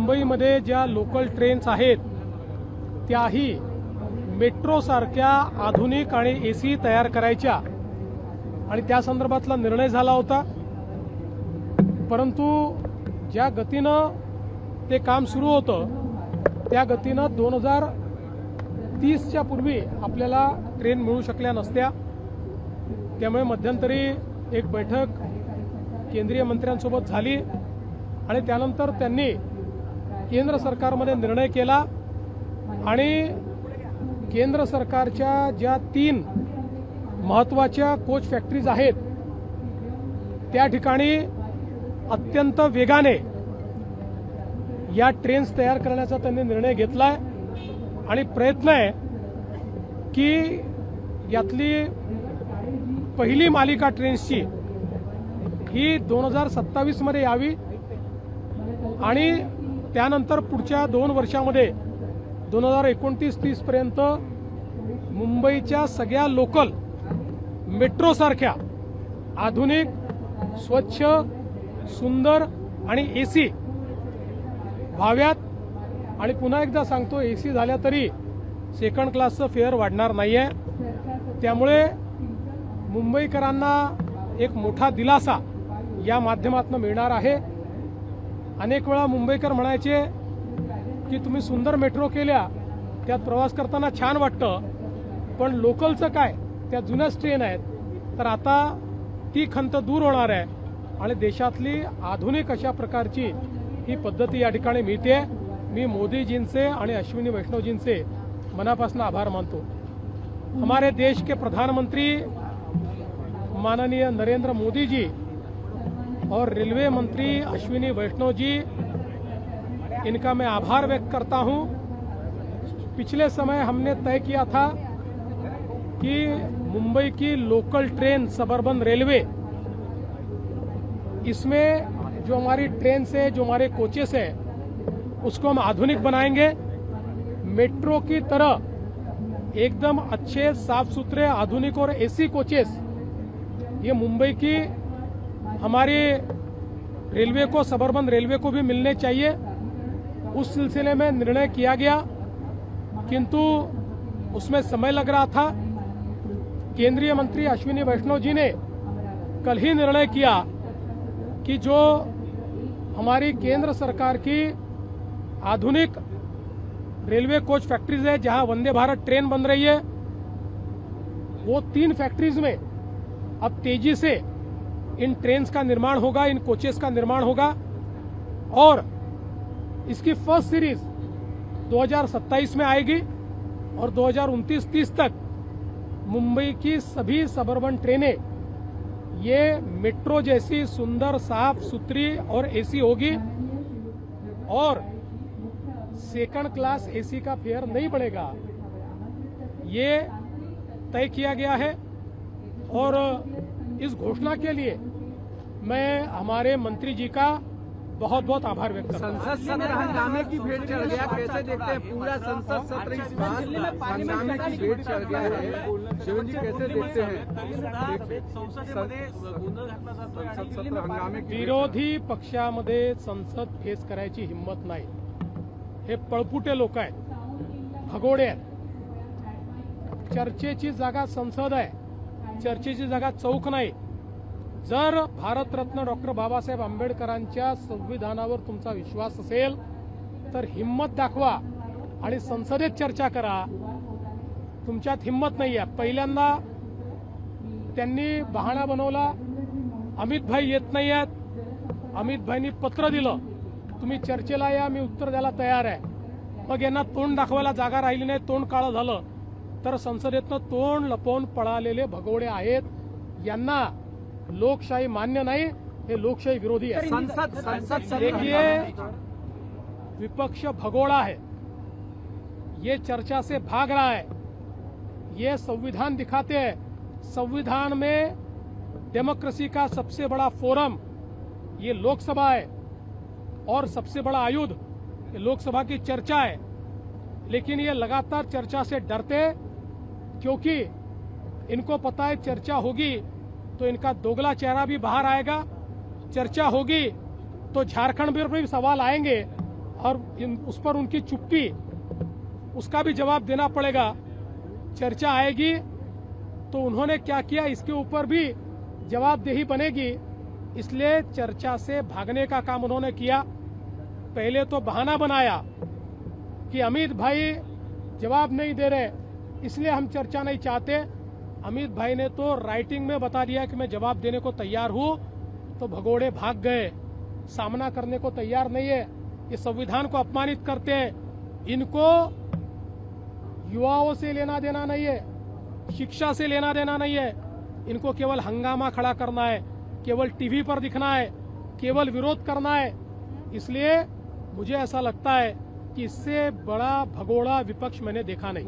मुंबईमध्ये ज्या local trains आहेत त्याही मेट्रोसारख्या आधुनिक आणि एसी तयार करायच्या आणि त्या संदर्भातला निर्णय झाला होता। परंतु ज्या गतीनं ते काम सुरू होतं त्या गतीनं 2030च्या पूर्वी आपल्याला ट्रेन मिळू शकल्या नसत्या। त्यामुळे मध्यंतरी एक बैठक केंद्रीय मंत्र्यांसोबत झाली आणि त्यानंतर त्यांनी केंद्र सरकारमध्ये निर्णय केला आणि केंद्र सरकारच्या ज्या 3 महत्त्वाच्या कोच फॅक्टरीज आहेत त्या ठिकाणी अत्यंत वेगाने या ट्रेन्स तयार करण्याचा त्यांनी निर्णय घेतलाय आणि प्रयत्न आहे की यातली पहिली मालिका ट्रेन्सची ही 2027 मध्ये यावी आणि त्यानंतर पुढच्या 2 वर्षामध्ये 2029-30 पर्यंत मुंबईच्या सगळ्या लोकल मेट्रोसारख्या आधुनिक, स्वच्छ, सुंदर आणि एसी व्हाव्यात। आणि पुन्हा एकदा सांगतो, एसी झाल्या तरी सेकंड क्लासचं फेअर वाढणार नाहीये। त्यामुळे मुंबईकरांना एक मोठा दिलासा या माध्यमातून मिळणार आहे। अनेक वेळा मुंबईकर म्हणायचे की तुम्ही सुंदर मेट्रो केल्या, त्यात प्रवास करताना छान वाटतं, पण लोकलचं काय, त्या जुन्याच ट्रेन आहेत। तर आता ती खंत दूर होणार आहे आणि देशातली आधुनिक अशा प्रकारची ही पद्धती या ठिकाणी मिळते। मी मोदीजींचे आणि अश्विनी वैष्णवजींचे मनापासून आभार मानतो। हमारे देश के प्रधानमंत्री माननीय नरेंद्र मोदी जी और रेलवे मंत्री अश्विनी वैष्णव जी, इनका मैं आभार व्यक्त करता हूं। पिछले समय हमने तय किया था कि मुंबई की लोकल ट्रेन सबअर्बन रेलवे, इसमें जो हमारी ट्रेन से जो हमारे कोचेस हैं उसको हम आधुनिक बनाएंगे। मेट्रो की तरह एकदम अच्छे, साफ सुथरे, आधुनिक और एसी कोचेस ये मुंबई की हमारी रेलवे को, सबअर्बन रेलवे को भी मिलने चाहिए। उस सिलसिले में निर्णय किया गया, किंतु उसमें समय लग रहा था। केंद्रीय मंत्री अश्विनी वैष्णव जी ने कल ही निर्णय किया कि जो हमारी केंद्र सरकार की आधुनिक रेलवे कोच फैक्ट्रीज है, जहां वंदे भारत ट्रेन बन रही है, वो 3 फैक्ट्रीज में अब तेजी से इन ट्रेन्स का निर्माण होगा, इन कोचेस का निर्माण होगा और इसकी फर्स्ट सीरीज 2027 में आएगी और 2029-30 तक मुंबई की सभी सबअर्बन ट्रेनें ये मेट्रो जैसी सुंदर, साफ सुथरी और एसी होगी और सेकंड क्लास एसी का फेयर नहीं बढ़ेगा, ये तय किया गया है। और इस घोषणा के लिए मैं हमारे मंत्री जी का बहुत बहुत आभार व्यक्त करता हूं। संसद सत्र हंगामे की भेंट चढ़ गया, कैसे देखते हैं पूरा संसद सत्र इस बार हंगामे की भेंट चढ़ गया है? शिवन जी कैसे देखते हैं संसद सत्र हंगामे की? विरोधी पक्षामध्ये संसद फेस करायची हिंमत नाही। हे पळपुटे लोक आहेत, भगोडे आहेत। चर्चेची जागा संसद आहे, चर्चेची जागा चौक नाही। जर भारतरत्न डॉक्टर बाबासाहेब आंबेडकरांच्या संविधानावर तुमचा विश्वास असेल तर हिम्मत दाखवा आणि संसदेत चर्चा करा। तुमच्यात हिम्मत नाही आहे। पहिल्यांदा त्यांनी बहाणा बनवला, अमित भाई येत नाही आहेत, अमित भाईंनी पत्र दिलं, तुम्ही चर्चेला या, मी उत्तर द्यायला तयार आहे। मग यांना तोंड दाखवायला जागा राहिली नाही, तोंड काळं झालं, तर संसदेतनं तोंड लपवून पळालेले भगोडे आहेत। यांना लोकशाही मान्य नहीं, ये लोकशाही विरोधी है। संसद देखिए, विपक्ष भगोड़ा है, ये चर्चा से भाग रहा है, ये संविधान दिखाते हैं। संविधान में डेमोक्रेसी का सबसे बड़ा फोरम ये लोकसभा है और सबसे बड़ा आयुध ये लोकसभा की चर्चा है। लेकिन ये लगातार चर्चा से डरते, क्योंकि इनको पता है चर्चा होगी तो इनका दोगला चेहरा भी बाहर आएगा, चर्चा होगी तो झारखंड में भी सवाल आएंगे और उस पर उनकी चुप्पी, उसका भी जवाब देना पड़ेगा। चर्चा आएगी तो उन्होंने क्या किया इसके ऊपर भी जवाबदेही बनेगी। इसलिए चर्चा से भागने का काम उन्होंने किया। पहले तो बहाना बनाया कि अमित भाई जवाब नहीं दे रहे, इसलिए हम चर्चा नहीं चाहते। अमित भाई ने तो राइटिंग में बता दिया कि मैं जवाब देने को तैयार हूं, तो भगोड़े भाग गए, सामना करने को तैयार नहीं है। ये संविधान को अपमानित करते हैं। इनको युवाओं से लेना देना नहीं है, शिक्षा से लेना देना नहीं है। इनको केवल हंगामा खड़ा करना है, केवल टीवी पर दिखना है, केवल विरोध करना है। इसलिए मुझे ऐसा लगता है कि इससे बड़ा भगोड़ा विपक्ष मैंने देखा नहीं।